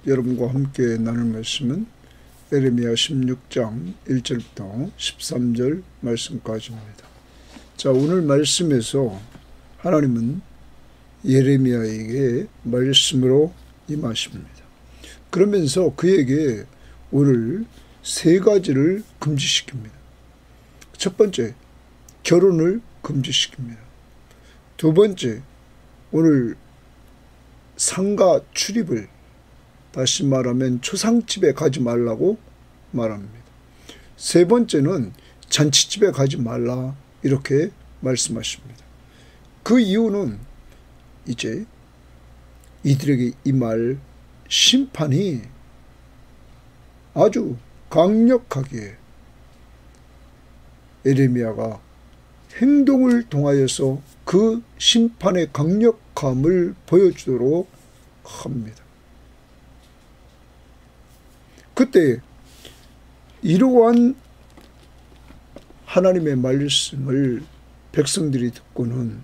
여러분과 함께 나눌 말씀은 예레미야 16장 1절부터 13절 말씀까지입니다. 자, 오늘 말씀에서 하나님은 예레미야에게 말씀으로 임하십니다. 그러면서 그에게 오늘 세 가지를 금지시킵니다. 첫 번째, 결혼을 금지시킵니다. 두 번째, 오늘 상가 출입을, 다시 말하면 초상집에 가지 말라고 말합니다. 세 번째는 잔치집에 가지 말라, 이렇게 말씀하십니다. 그 이유는 이제 이들에게 임할 심판이 아주 강력하게 예레미야가 행동을 통하여서 그 심판의 강력함을 보여주도록 합니다. 그때 이러한 하나님의 말씀을 백성들이 듣고는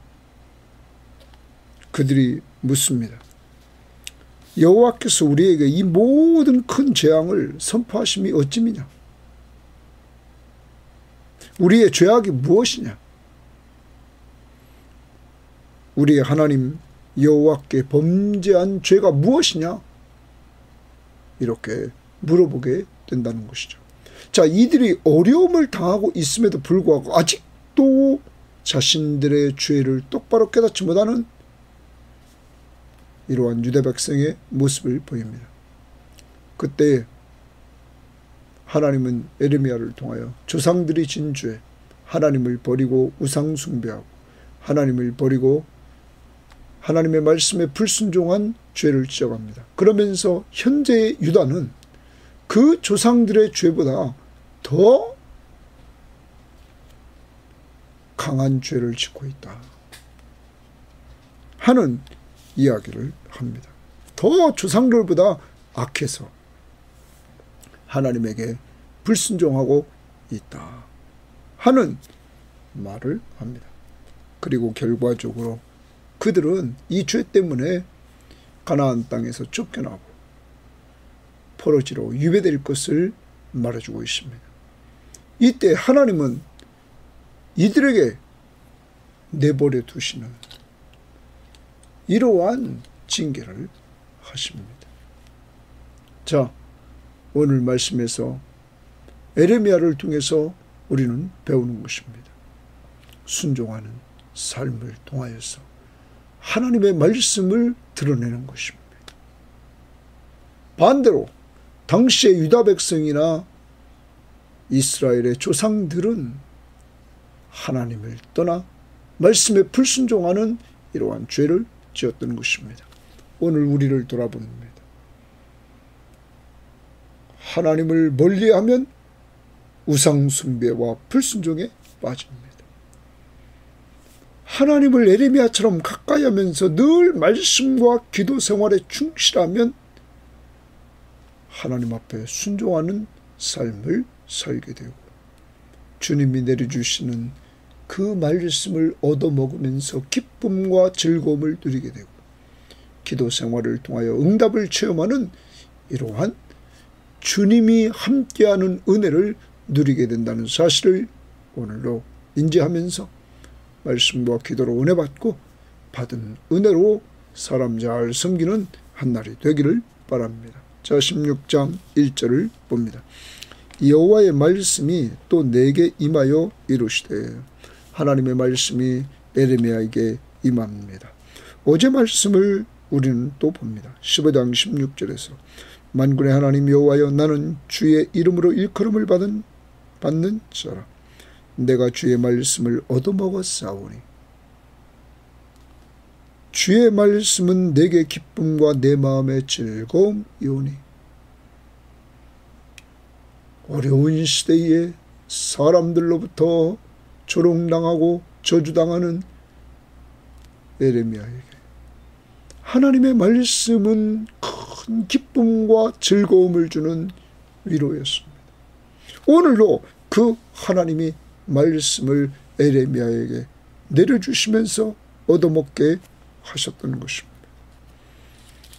그들이 묻습니다. 여호와께서 우리에게 이 모든 큰 재앙을 선포하심이 어찌미냐? 우리의 죄악이 무엇이냐? 우리의 하나님 여호와께 범죄한 죄가 무엇이냐? 이렇게 물어보게 된다는 것이죠. 자, 이들이 어려움을 당하고 있음에도 불구하고 아직도 자신들의 죄를 똑바로 깨닫지 못하는 이러한 유대 백성의 모습을 보입니다. 그때 하나님은 예레미야를 통하여 조상들이 진 죄, 하나님을 버리고 우상 숭배하고 하나님을 버리고 하나님의 말씀에 불순종한 죄를 지적합니다. 그러면서 현재의 유다는 그 조상들의 죄보다 더 강한 죄를 짓고 있다 하는 이야기를 합니다. 더 조상들보다 악해서 하나님에게 불순종하고 있다 하는 말을 합니다. 그리고 결과적으로 그들은 이 죄 때문에 가나안 땅에서 쫓겨나고 포로지로 유배될 것을 말해주고 있습니다. 이때 하나님은 이들에게 내버려 두시는 이러한 징계를 하십니다. 자, 오늘 말씀에서 예레미야를 통해서 우리는 배우는 것입니다. 순종하는 삶을 통하여서 하나님의 말씀을 드러내는 것입니다. 반대로 당시의 유다 백성이나 이스라엘의 조상들은 하나님을 떠나 말씀에 불순종하는 이러한 죄를 지었던 것입니다. 오늘 우리를 돌아봅니다. 하나님을 멀리하면 우상숭배와 불순종에 빠집니다. 하나님을 예레미야처럼 가까이 하면서 늘 말씀과 기도 생활에 충실하면 하나님 앞에 순종하는 삶을 살게 되고 주님이 내려주시는 그 말씀을 얻어먹으면서 기쁨과 즐거움을 누리게 되고 기도 생활을 통하여 응답을 체험하는 이러한 주님이 함께하는 은혜를 누리게 된다는 사실을 오늘도 인지하면서 말씀과 기도로 은혜 받고 받은 은혜로 사람 잘 섬기는 한날이 되기를 바랍니다. 자, 16장 1절을 봅니다. 여호와의 말씀이 또 내게 임하여 이르시되, 하나님의 말씀이 예레미야에게 임합니다. 어제 말씀을 우리는 또 봅니다. 15장 16절에서 만군의 하나님 여호와여, 나는 주의 이름으로 일컬음을 받는 자라. 내가 주의 말씀을 얻어먹었사오니 주의 말씀은 내게 기쁨과 내 마음의 즐거움이오니. 어려운 시대에 사람들로부터 조롱당하고 저주당하는 예레미야에게 하나님의 말씀은 큰 기쁨과 즐거움을 주는 위로였습니다. 오늘도 그 하나님이 말씀을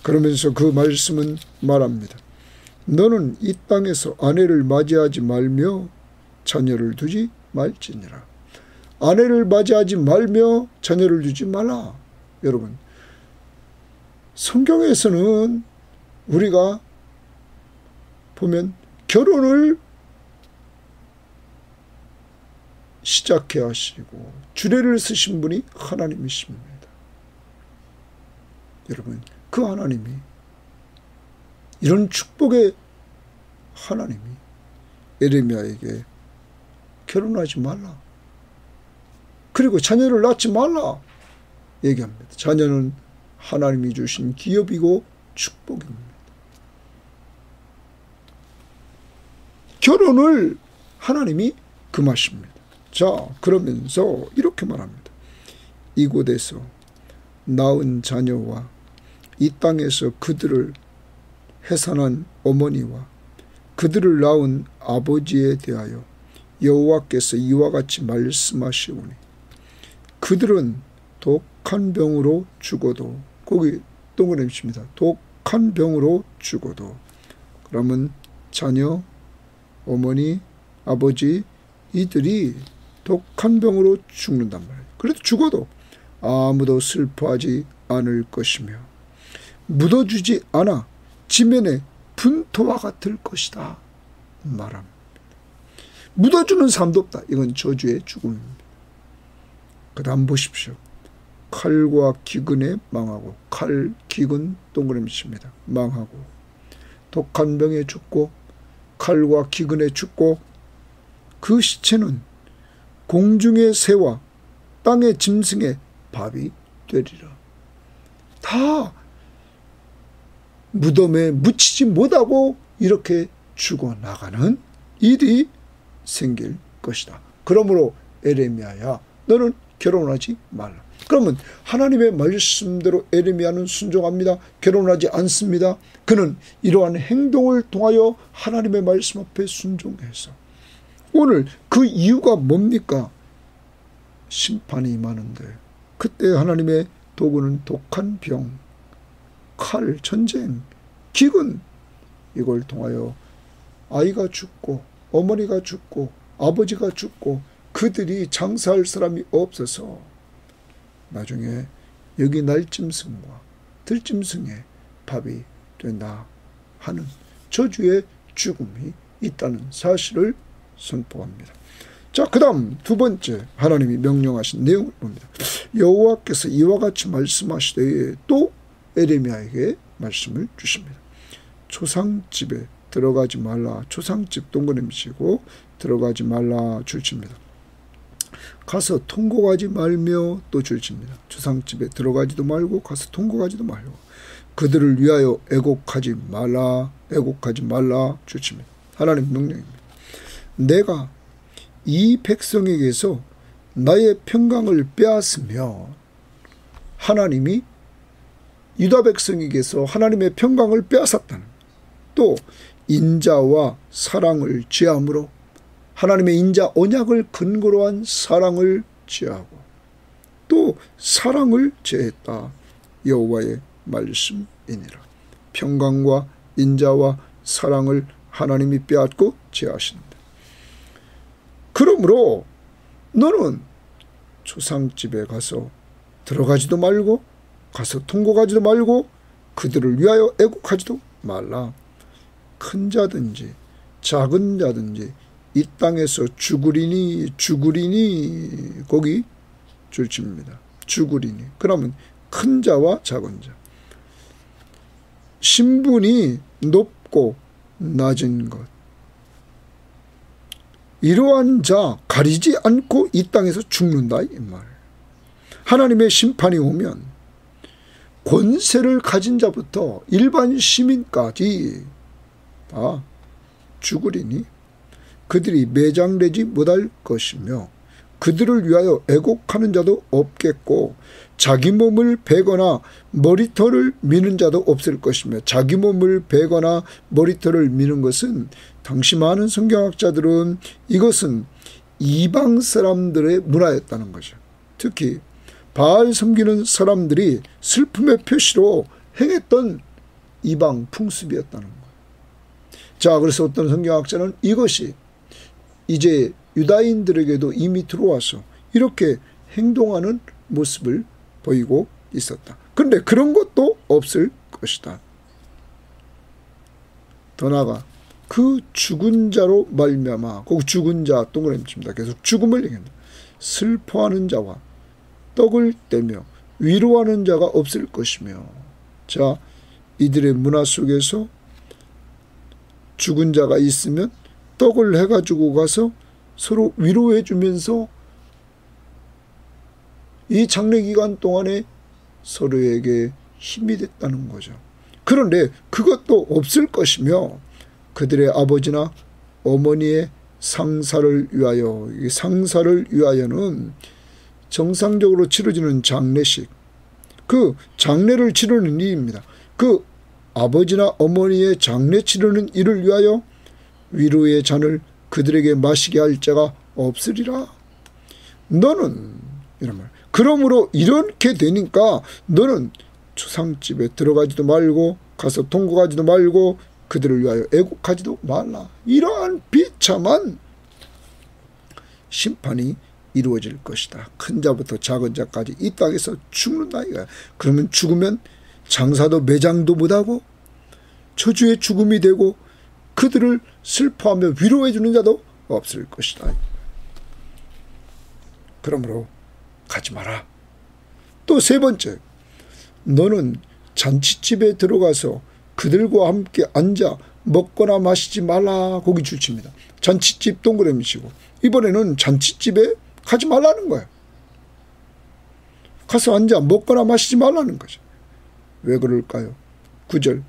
그러면서 그 말씀은 말합니다. 너는 이 땅에서 아내를 맞이하지 말며 자녀를 두지 말지니라. 아내를 맞이하지 말며 자녀를 두지 말라. 여러분, 성경에서는 우리가 보면 결혼을 시작해 하시고 주례를 쓰신 분이 하나님이십니다. 여러분, 그 하나님이, 이런 축복의 하나님이 에레미야에게 결혼하지 말라, 그리고 자녀를 낳지 말라 얘기합니다. 자녀는 하나님이 주신 기업이고 축복입니다. 결혼을 하나님이 금하십니다. 자, 그러면서 이렇게 말합니다. 이곳에서 낳은 자녀와 이 땅에서 그들을 해산한 어머니와 그들을 낳은 아버지에 대하여 여호와께서 이와 같이 말씀하시오니 그들은 독한 병으로 죽어도, 거기 동그라미 칩니다. 독한 병으로 죽어도. 그러면 자녀, 어머니, 아버지 이들이 독한 병으로 죽는단 말이에요. 그래도 죽어도 아무도 슬퍼하지 않을 것이며 묻어주지 않아 지면에 분토와 같을 것이다 말합니다. 묻어주는 사람도 없다. 이건 저주의 죽음입니다. 그 다음 보십시오. 칼과 기근에 망하고, 칼, 기근 동그라미 칩니다. 망하고, 독한 병에 죽고, 칼과 기근에 죽고, 그 시체는 공중의 새와 땅의 짐승의 밥이 되리라. 다 무덤에 묻히지 못하고 이렇게 죽어나가는 일이 생길 것이다. 그러므로 에레미야야, 너는 결혼하지 말라. 그러면 하나님의 말씀대로 에레미야는 순종합니다. 결혼하지 않습니다. 그는 이러한 행동을 통하여 하나님의 말씀 앞에 순종해서, 오늘 그 이유가 뭡니까? 심판이 임하는데 그때 하나님의 도구는 독한 병, 칼, 전쟁, 기근, 이걸 통하여 아이가 죽고 어머니가 죽고 아버지가 죽고 그들이 장사할 사람이 없어서 나중에 여기 날짐승과 들짐승의 밥이 된다 하는 저주의 죽음이 있다는 사실을 선포합니다. 자, 그 다음 두 번째 하나님이 명령하신 내용을 봅니다. 여호와께서 이와 같이 말씀하시되 또 에레미야에게 말씀을 주십니다. 초상집에 들어가지 말라. 초상집 동그라미 치고 들어가지 말라 줄칩니다. 가서 통곡하지 말며 또 줄칩니다. 초상집에 들어가지도 말고 가서 통곡하지도 말고 그들을 위하여 애곡하지 말라. 애곡하지 말라 줄칩니다. 하나님 명령입니다. 내가 이 백성에게서 나의 평강을 빼앗으며, 하나님이 유다 백성에게서 하나님의 평강을 빼앗았다는, 또 인자와 사랑을 취함으로 하나님의 인자 언약을 근거로 한 사랑을 취하고 또 사랑을 제했다. 여호와의 말씀이니라. 평강과 인자와 사랑을 하나님이 빼앗고 제하신다. 그러므로 너는 초상집에 가서 들어가지도 말고 가서 통곡하지도 말고 그들을 위하여 애곡하지도 말라. 큰 자든지 작은 자든지 이 땅에서 죽으리니 거기 줄칩니다. 죽으리니. 그러면 큰 자와 작은 자, 신분이 높고 낮은 것, 이러한 자 가리지 않고 이 땅에서 죽는다 이 말. 하나님의 심판이 오면 권세를 가진 자부터 일반 시민까지 다 죽으리니 그들이 매장되지 못할 것이며 그들을 위하여 애곡하는 자도 없겠고 자기 몸을 베거나 머리털을 미는 자도 없을 것이며, 자기 몸을 베거나 머리털을 미는 것은 당시 많은 성경학자들은 이것은 이방 사람들의 문화였다는 거죠. 특히 바알 섬기는 사람들이 슬픔의 표시로 행했던 이방 풍습이었다는 거예요. 자, 그래서 어떤 성경학자는 이것이 이제 유다인들에게도 이미 들어와서 이렇게 행동하는 모습을 보이고 있었다. 그런데 그런 것도 없을 것이다. 더 나아가 그 죽은 자로 말미암아, 그 죽은 자 동그라미 칩니다. 계속 죽음을 얘기합니다. 슬퍼하는 자와 떡을 떼며 위로하는 자가 없을 것이며. 자, 이들의 문화 속에서 죽은 자가 있으면 떡을 해가지고 가서 서로 위로해 주면서 이 장례 기간 동안에 서로에게 힘이 됐다는 거죠. 그런데 그것도 없을 것이며 그들의 아버지나 어머니의 상사를 위하여, 이 상사를 위하여는 정상적으로 치러지는 장례식, 그 장례를 치르는 일입니다. 그 아버지나 어머니의 장례 치르는 일을 위하여 위로의 잔을 그들에게 마시게 할 자가 없으리라. 너는 이런 말. 그러므로 이렇게 되니까 너는 추상집에 들어가지도 말고 가서 통곡하지도 말고 그들을 위하여 애곡하지도 말라. 이러한 비참한 심판이 이루어질 것이다. 큰 자부터 작은 자까지 이 땅에서 죽는다 이거야. 그러면 죽으면 장사도 매장도 못하고 저주의 죽음이 되고 그들을 슬퍼하며 위로해 주는 자도 없을 것이다. 그러므로 가지 마라. 또 세 번째, 너는 잔치집에 들어가서 그들과 함께 앉아 먹거나 마시지 말라. 거기 줄칩니다. 잔치집 동그라미 치고 이번에는 잔치집에 가지 말라는 거예요. 가서 앉아 먹거나 마시지 말라는 거죠. 왜 그럴까요? 9절,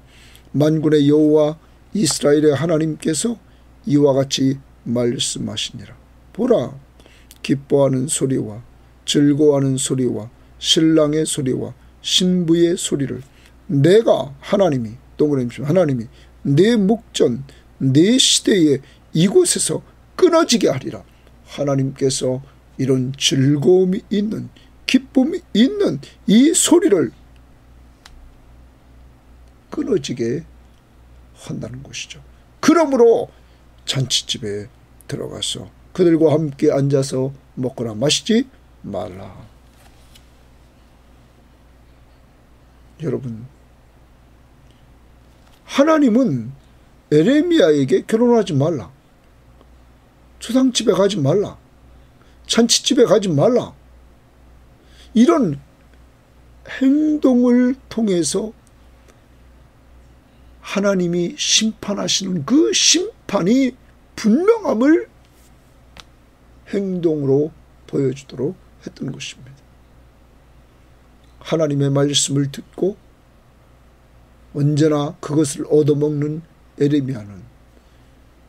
만군의 여호와 이스라엘의 하나님께서 이와 같이 말씀하시니라. 보라, 기뻐하는 소리와 즐거워하는 소리와 신랑의 소리와 신부의 소리를 내가 하나님이 동그라미 치면 하나님이 내 목전 내 시대에 이곳에서 끊어지게 하리라. 하나님께서 이런 즐거움이 있는 기쁨이 있는 이 소리를 끊어지게 한다는 것이죠. 그러므로 잔치집에 들어가서 그들과 함께 앉아서 먹거나 마시지 말라. 여러분, 하나님은 에레미야에게 결혼하지 말라, 초상집에 가지 말라, 잔치집에 가지 말라, 이런 행동을 통해서 하나님이 심판하시는 그 심판이 분명함을 행동으로 보여주도록 했던 것입니다. 하나님의 말씀을 듣고 언제나 그것을 얻어먹는 에레미야는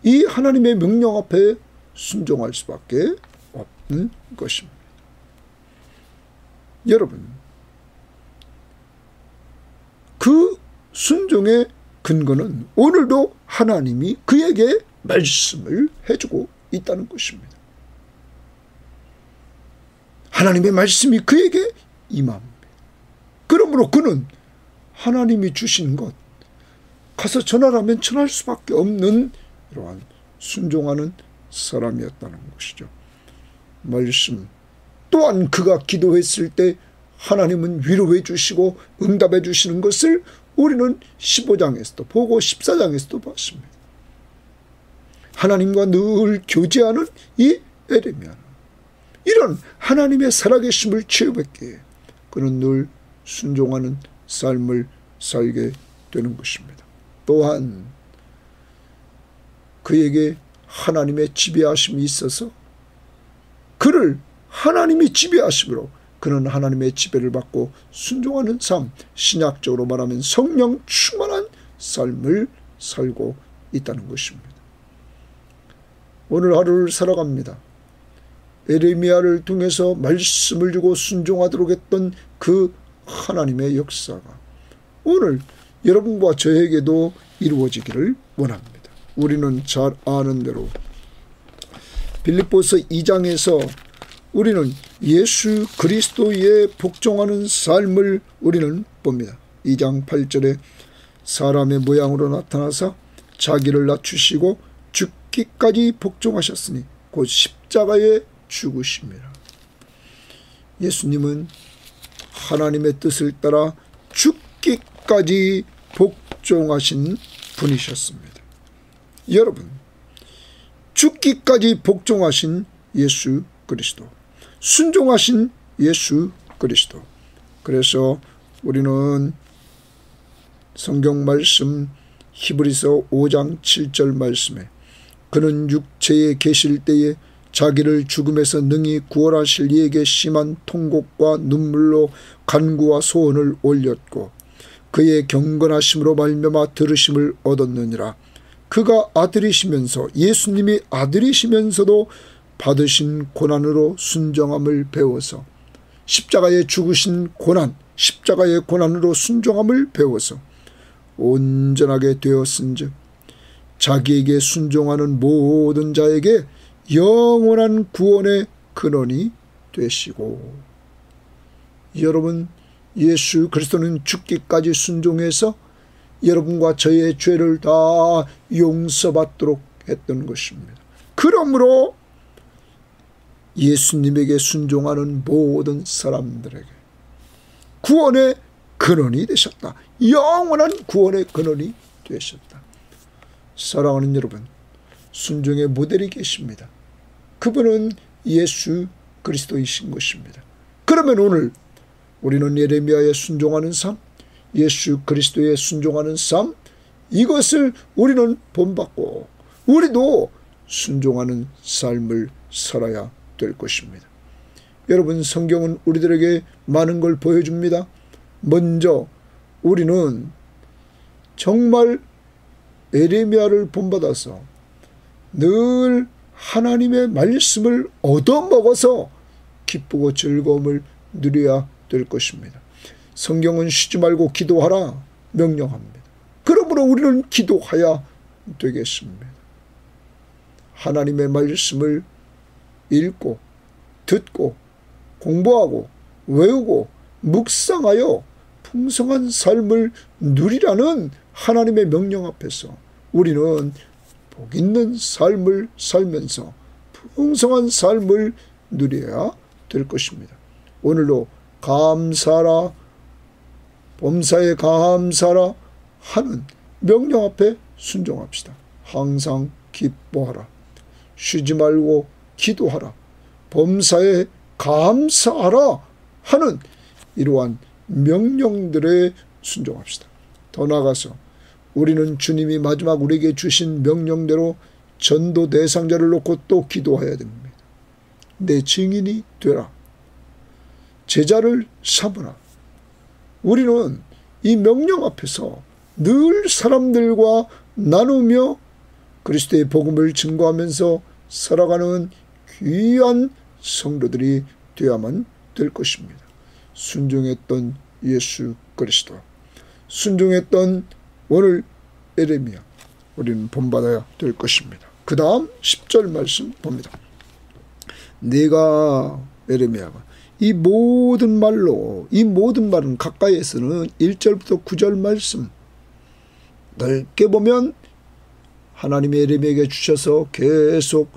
이 하나님의 명령 앞에 순종할 수밖에 없는 것입니다. 여러분, 그 순종의 근거는 오늘도 하나님이 그에게 말씀을 해주고 있다는 것입니다. 하나님의 말씀이 그에게 임합니다. 그러므로 그는 하나님이 주신 것 가서 전하라면 전할 수밖에 없는 이러한 순종하는 사람이었다는 것이죠. 말씀 또한 그가 기도했을 때 하나님은 위로해 주시고 응답해 주시는 것을 우리는 15장에서도 보고 14장에서도 봤습니다. 하나님과 늘 교제하는 이 에레미야는 이런 하나님의 살아계심을 체험했기에 그는 늘 순종하는 삶을 살게 되는 것입니다. 또한 그에게 하나님의 지배하심이 있어서 그를 하나님이 지배하심으로 그는 하나님의 지배를 받고 순종하는 삶, 신약적으로 말하면 성령 충만한 삶을 살고 있다는 것입니다. 오늘 하루를 살아갑니다. 에레미야를 통해서 말씀을 주고 순종하도록 했던 그 하나님의 역사가 오늘 여러분과 저에게도 이루어지기를 원합니다. 우리는 잘 아는 대로 빌립보서 2장에서 우리는 예수 그리스도에 복종하는 삶을 우리는 봅니다. 2장 8절에 사람의 모양으로 나타나서 자기를 낮추시고 죽기까지 복종하셨으니 곧 십자가에 죽으심이라. 예수님은 하나님의 뜻을 따라 죽기까지 복종하신 분이셨습니다. 여러분, 죽기까지 복종하신 예수 그리스도, 순종하신 예수 그리스도. 그래서 우리는 성경 말씀 히브리서 5장 7절 말씀에 그는 육체에 계실 때에 자기를 죽음에서 능히 구원하실 이에게 심한 통곡과 눈물로 간구와 소원을 올렸고 그의 경건하심으로 말미암아 들으심을 얻었느니라. 그가 아들이시면서, 예수님이 아들이시면서도 받으신 고난으로 순종함을 배워서, 십자가에 죽으신 고난, 십자가의 고난으로 순종함을 배워서 온전하게 되었은즉 자기에게 순종하는 모든 자에게 영원한 구원의 근원이 되시고. 여러분, 예수 그리스도는 죽기까지 순종해서 여러분과 저의 죄를 다 용서받도록 했던 것입니다. 그러므로 예수님에게 순종하는 모든 사람들에게 구원의 근원이 되셨다. 영원한 구원의 근원이 되셨다. 사랑하는 여러분, 순종의 모델이 계십니다. 그분은 예수 그리스도이신 것입니다. 그러면 오늘 우리는 예레미야에 순종하는 삶, 예수 그리스도에 순종하는 삶, 이것을 우리는 본받고 우리도 순종하는 삶을 살아야 될 것입니다. 여러분, 성경은 우리들에게 많은 걸 보여줍니다. 먼저 우리는 정말 예레미야를 본받아서 늘 하나님의 말씀을 얻어먹어서 기쁘고 즐거움을 누려야 될 것입니다. 성경은 쉬지 말고 기도하라 명령합니다. 그러므로 우리는 기도해야 되겠습니다. 하나님의 말씀을 읽고 듣고 공부하고 외우고 묵상하여 풍성한 삶을 누리라는 하나님의 명령 앞에서 우리는 복 있는 삶을 살면서 풍성한 삶을 누려야 될 것입니다. 오늘도 감사라, 범사에 감사라 하는 명령 앞에 순종합시다. 항상 기뻐하라, 쉬지 말고 기도하라, 범사에 감사하라 하는 이러한 명령들에 순종합시다. 더 나아가서 우리는 주님이 마지막 우리에게 주신 명령대로 전도 대상자를 놓고 또 기도해야 됩니다. 내 증인이 되라, 제자를 삼으라. 우리는 이 명령 앞에서 늘 사람들과 나누며 그리스도의 복음을 증거하면서 살아가는 귀한 성도들이 되어야만 될 것입니다. 순종했던 예수 그리스도, 순종했던 오늘 예레미야, 우리는 본받아야 될 것입니다. 그 다음 10절 말씀 봅니다. 내가, 예레미야가 이 모든 말로, 이 모든 말은 가까이에서는 1절부터 9절 말씀, 넓게 보면 하나님이 예레미야에게 주셔서 계속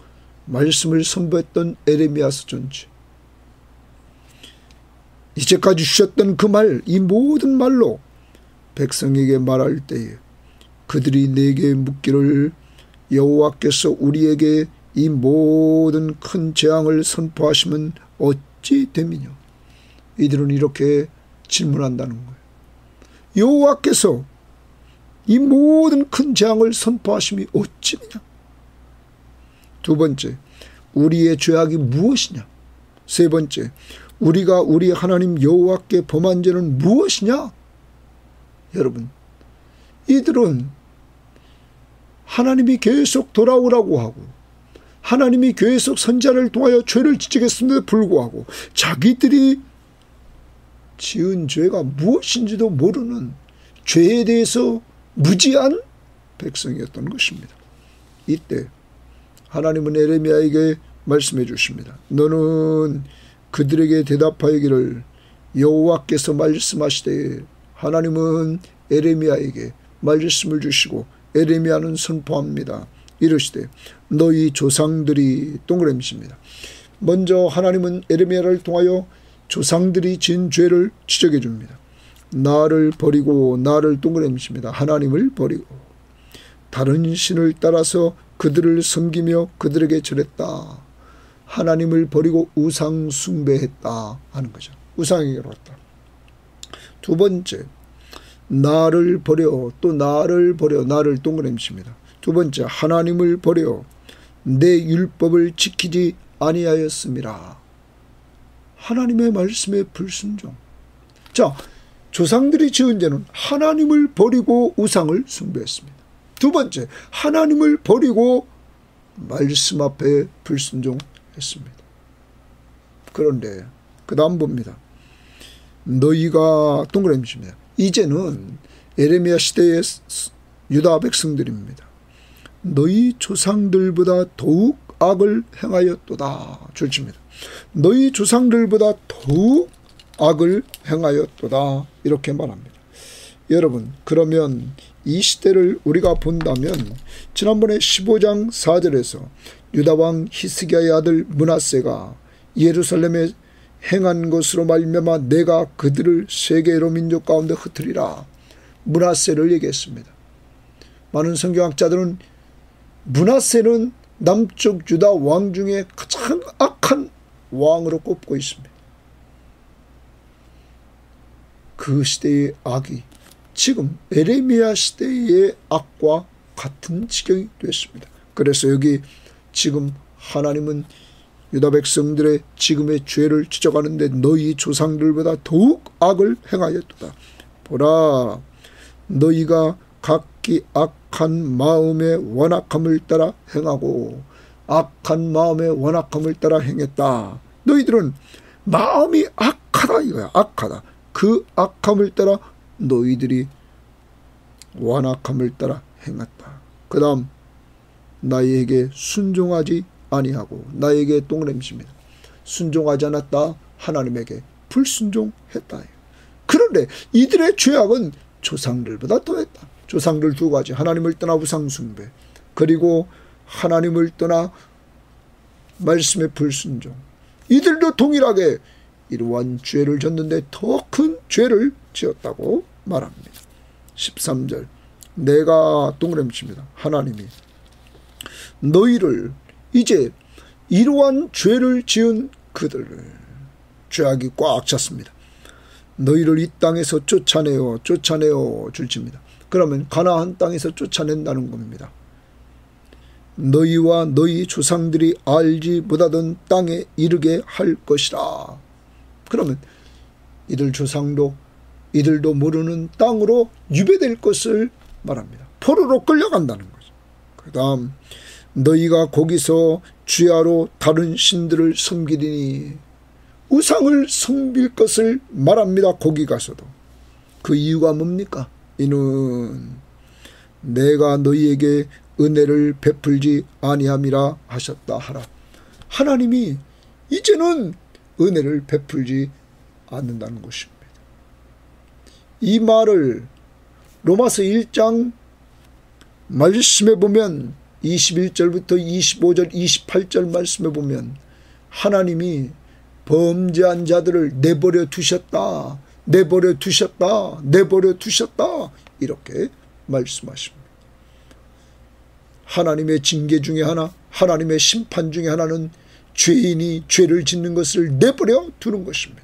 말씀을 선보였던 예레미야서 전체, 이제까지 주셨던 그 말, 이 모든 말로 백성에게 말할 때에 그들이 내게 묻기를 여호와께서 우리에게 이 모든 큰 재앙을 선포하시면 어찌 됨이냐. 이들은 이렇게 질문한다는 거예요. 여호와께서 이 모든 큰 재앙을 선포하심이 어찌냐. 두 번째, 우리의 죄악이 무엇이냐. 세 번째, 우리가 우리 하나님 여호와께 범한 죄는 무엇이냐. 여러분, 이들은 하나님이 계속 돌아오라고 하고 하나님이 계속 선지자를 통하여 죄를 지적했음에도 불구하고 자기들이 지은 죄가 무엇인지도 모르는, 죄에 대해서 무지한 백성이었던 것입니다. 이때 하나님은 예레미야에게 말씀해 주십니다. 너는 그들에게 대답하기를 여호와께서 말씀하시되, 하나님은 예레미야에게 말씀을 주시고 에레미야는 선포합니다. 이르시되 너희 조상들이 동그라미십니다. 먼저 하나님은 에레미야를 통하여 조상들이 지은 죄를 지적해 줍니다. 나를 버리고 나를 동그라미십니다. 하나님을 버리고 다른 신을 따라서 그들을 섬기며 그들에게 절했다. 하나님을 버리고 우상 숭배했다 하는 거죠. 우상에게로 왔다. 두 번째, 나를 버려 또 나를 버려 나를 동그라미십니다. 두 번째, 하나님을 버려 내 율법을 지키지 아니하였음이라. 하나님의 말씀에 불순종. 자, 조상들이 지은 죄는 하나님을 버리고 우상을 숭배했습니다. 두 번째, 하나님을 버리고 말씀 앞에 불순종했습니다. 그런데 그 다음 봅니다. 너희가 동그라미십니다. 이제는 에레미야 시대의 유다 백성들입니다. 너희 조상들보다 더욱 악을 행하였도다. 줄칩니다. 너희 조상들보다 더욱 악을 행하였도다. 이렇게 말합니다. 여러분, 그러면 이 시대를 우리가 본다면 지난번에 15장 4절에서 유다왕 히스기야의 아들 므낫세가 예루살렘에 행한 것으로 말미암아 내가 그들을 세계 여러 민족 가운데 흩으리라. 므낫세를 얘기했습니다. 많은 성경학자들은 므낫세는 남쪽 유다 왕 중에 가장 악한 왕으로 꼽고 있습니다. 그 시대의 악이 지금 에레미야 시대의 악과 같은 지경이 됐습니다. 그래서 여기 지금 하나님은 유다 백성들의 지금의 죄를 지적하는데 너희 조상들보다 더욱 악을 행하였도다. 보라, 너희가 각기 악한 마음의 완악함을 따라 행하고 악한 마음의 완악함을 따라 행했다. 너희들은 마음이 악하다 이거야. 악하다. 그 악함을 따라 너희들이 완악함을 따라 행했다. 그 다음 나에게 순종하지 아니하고 나에게 동그라미십니다. 순종하지 않았다. 하나님에게 불순종했다. 그런데 이들의 죄악은 조상들보다 더했다. 조상들 두 가지. 하나님을 떠나 우상 숭배, 그리고 하나님을 떠나 말씀의 불순종. 이들도 동일하게 이러한 죄를 졌는데 더 큰 죄를 지었다고 말합니다. 13절 내가 동그라미칩니다. 하나님이 너희를 이제 이러한 죄를 지은 그들을 죄악이 꽉 찼습니다. 너희를 이 땅에서 쫓아내어 줄칩니다. 그러면 가나안 땅에서 쫓아낸다는 겁니다. 너희와 너희 조상들이 알지 못하던 땅에 이르게 할 것이라. 그러면 이들 조상도 이들도 모르는 땅으로 유배될 것을 말합니다. 포로로 끌려간다는 거죠. 그 다음 너희가 거기서 주야로 다른 신들을 섬기리니 우상을 섬길 것을 말합니다. 거기 가서도. 그 이유가 뭡니까? 이는 내가 너희에게 은혜를 베풀지 아니함이라 하셨다 하라. 하나님이 이제는 은혜를 베풀지 않는다는 것입니다. 이 말을 로마서 1장 말씀에 보면 21절부터 25절 28절 말씀에 보면 하나님이 범죄한 자들을 내버려 두셨다 이렇게 말씀하십니다. 하나님의 징계 중에 하나, 하나님의 심판 중에 하나는 죄인이 죄를 짓는 것을 내버려 두는 것입니다.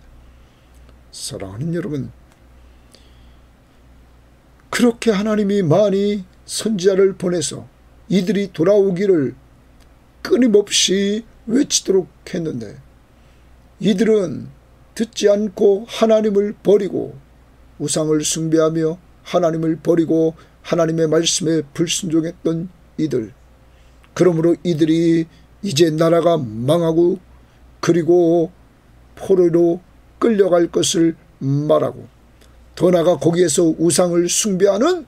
사랑하는 여러분, 그렇게 하나님이 많이 선지자를 보내서 이들이 돌아오기를 끊임없이 외치도록 했는데 이들은 듣지 않고 하나님을 버리고 우상을 숭배하며 하나님을 버리고 하나님의 말씀에 불순종했던 이들, 그러므로 이들이 이제 나라가 망하고 그리고 포로로 끌려갈 것을 말하고 더 나아가 거기에서 우상을 숭배하는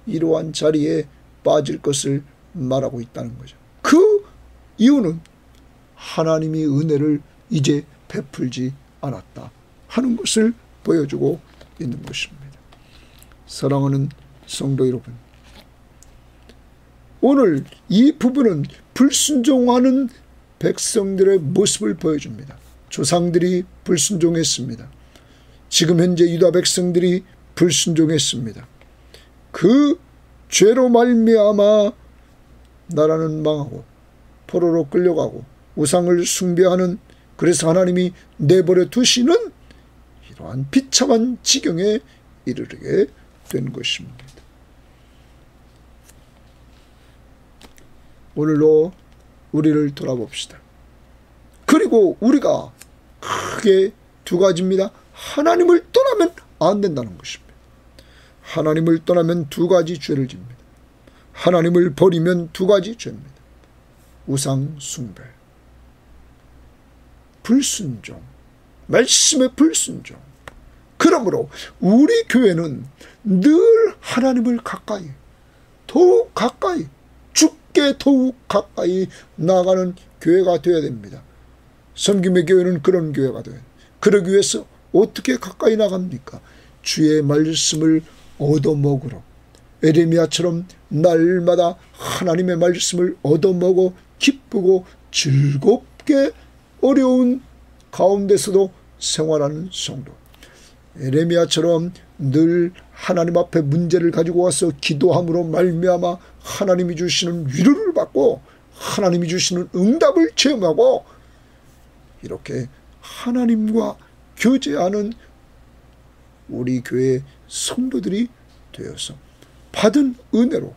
이러한 자리에 빠질 것을 말하고 있다는 거죠. 그 이유는 하나님이 은혜를 이제 베풀지 않았다 하는 것을 보여주고 있는 것입니다. 사랑하는 성도 여러분, 오늘 이 부분은 불순종하는 백성들의 모습을 보여줍니다. 조상들이 불순종했습니다. 지금 현재 유다 백성들이 불순종했습니다. 그 죄로 말미암아 나라는 망하고 포로로 끌려가고 우상을 숭배하는, 그래서 하나님이 내버려 두시는 이러한 비참한 지경에 이르게 된 것입니다. 오늘로 우리를 돌아봅시다. 그리고 우리가 크게 두 가지입니다. 하나님을 떠나면 안 된다는 것입니다. 하나님을 떠나면 두 가지 죄를 집니다. 하나님을 버리면 두 가지 죄입니다. 우상 숭배, 불순종, 말씀의 불순종. 그러므로 우리 교회는 늘 하나님을 가까이, 더욱 가까이, 주께 더욱 가까이 나아가는 교회가 되어야 됩니다. 섬김의 교회는 그런 교회가 되어야 됩니다. 그러기 위해서 어떻게 가까이 나갑니까? 주의 말씀을 얻어먹으러, 에레미야처럼 날마다 하나님의 말씀을 얻어먹어 기쁘고 즐겁게 어려운 가운데서도 생활하는 성도, 에레미야처럼 늘 하나님 앞에 문제를 가지고 와서 기도함으로 말미암아 하나님이 주시는 위로를 받고 하나님이 주시는 응답을 체험하고 이렇게 하나님과 교제하는 우리 교회 성도들이 되어서 받은 은혜로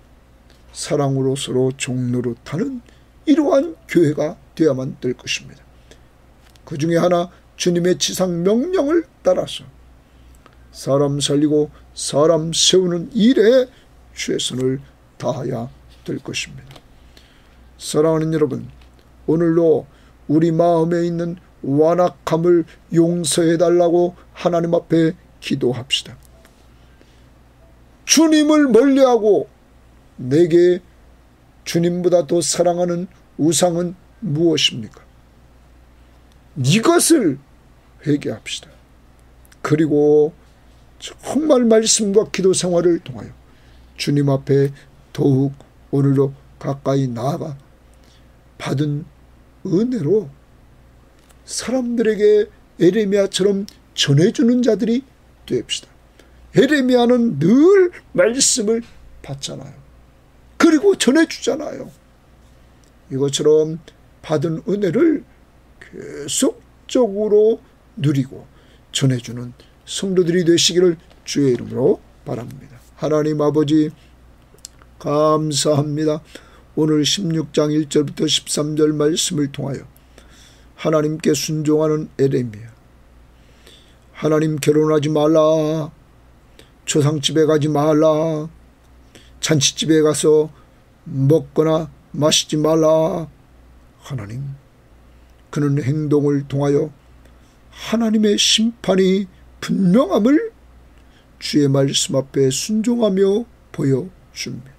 사랑으로 서로 종로로 타는 이러한 교회가 되어야만 될 것입니다. 그 중에 하나, 주님의 지상 명령을 따라서 사람 살리고 사람 세우는 일에 최선을 다해야 될 것입니다. 사랑하는 여러분, 오늘로 우리 마음에 있는 완악함을 용서해달라고 하나님 앞에 기도합시다. 주님을 멀리하고 내게 주님보다 더 사랑하는 우상은 무엇입니까? 이것을 회개합시다. 그리고 정말 말씀과 기도 생활을 통하여 주님 앞에 더욱 오늘도 가까이 나아가 받은 은혜로 사람들에게 에레미야처럼 전해주는 자들이 됩시다. 에레미야는 늘 말씀을 받잖아요. 그리고 전해주잖아요. 이것처럼 받은 은혜를 계속적으로 누리고 전해주는 성도들이 되시기를 주의 이름으로 바랍니다. 하나님 아버지, 감사합니다. 오늘 16장 1절부터 13절 말씀을 통하여 하나님께 순종하는 에레미야, 하나님 결혼하지 말라, 조상집에 가지 말라, 잔치집에 가서 먹거나 마시지 말라. 하나님, 그는 행동을 통하여 하나님의 심판이 분명함을 주의 말씀 앞에 순종하며 보여줍니다.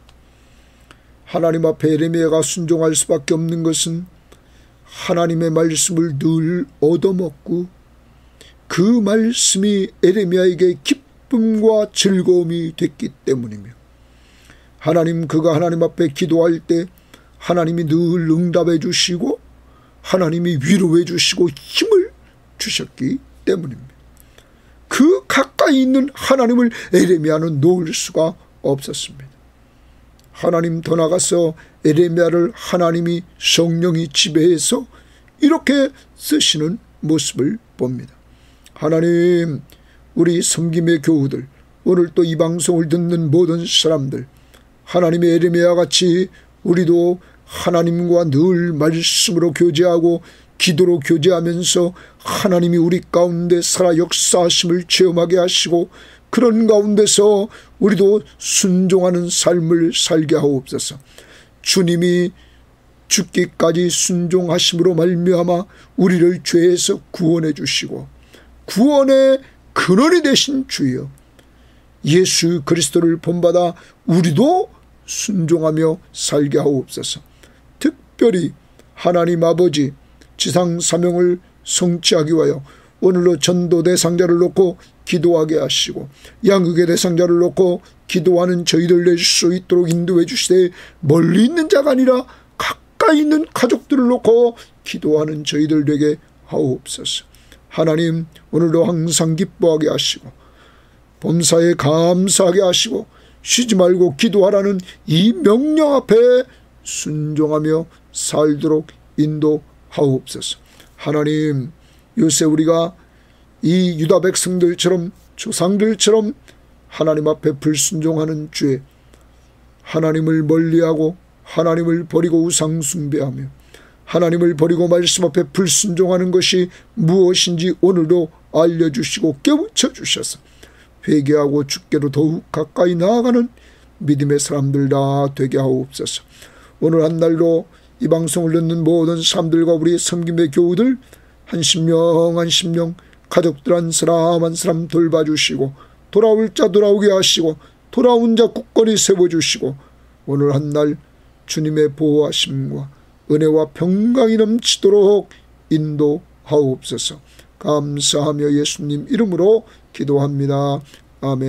하나님 앞에 에레미야가 순종할 수밖에 없는 것은 하나님의 말씀을 늘 얻어먹고 그 말씀이 에레미야에게 기쁨과 즐거움이 됐기 때문이며, 하나님, 그가 하나님 앞에 기도할 때 하나님이 늘 응답해 주시고 하나님이 위로해 주시고 힘을 주셨기 때문입니다. 그 가까이 있는 하나님을 에레미야는 놓을 수가 없었습니다. 하나님, 더 나가서 에레미야를 하나님이 성령이 지배해서 이렇게 쓰시는 모습을 봅니다. 하나님, 우리 섬김의 교우들, 오늘 또 이 방송을 듣는 모든 사람들, 하나님의 에레미야 같이 우리도 하나님과 늘 말씀으로 교제하고 기도로 교제하면서 하나님이 우리 가운데 살아 역사하심을 체험하게 하시고 그런 가운데서 우리도 순종하는 삶을 살게 하옵소서. 주님이 죽기까지 순종하심으로 말미암아 우리를 죄에서 구원해 주시고 구원의 근원이 되신 주여 예수 그리스도를 본받아 우리도 순종하며 살게 하옵소서. 특별히 하나님 아버지, 지상 사명을 성취하기 위하여 오늘로 전도 대상자를 놓고 기도하게 하시고 양육의 대상자를 놓고 기도하는 저희들 될 수 있도록 인도해 주시되 멀리 있는 자가 아니라 가까이 있는 가족들을 놓고 기도하는 저희들 되게 하옵소서. 하나님 오늘도 항상 기뻐하게 하시고 범사에 감사하게 하시고 쉬지 말고 기도하라는 이 명령 앞에 순종하며 살도록 인도하옵소서. 하나님 요새 우리가 이 유다 백성들처럼 조상들처럼 하나님 앞에 불순종하는 죄, 하나님을 멀리하고 하나님을 버리고 우상 숭배하며 하나님을 버리고 말씀 앞에 불순종하는 것이 무엇인지 오늘도 알려주시고 깨우쳐 주셔서 회개하고 주께로 더욱 가까이 나아가는 믿음의 사람들 다 되게 하옵소서. 오늘 한 날도 이 방송을 듣는 모든 사람들과 우리 섬김의 교우들 한 심령 가족들 한 사람 돌봐주시고 돌아올 자 돌아오게 하시고 돌아온 자 굳건히 세워주시고 오늘 한 날 주님의 보호하심과 은혜와 평강이 넘치도록 인도하옵소서. 감사하며 예수님 이름으로 기도합니다. 아멘.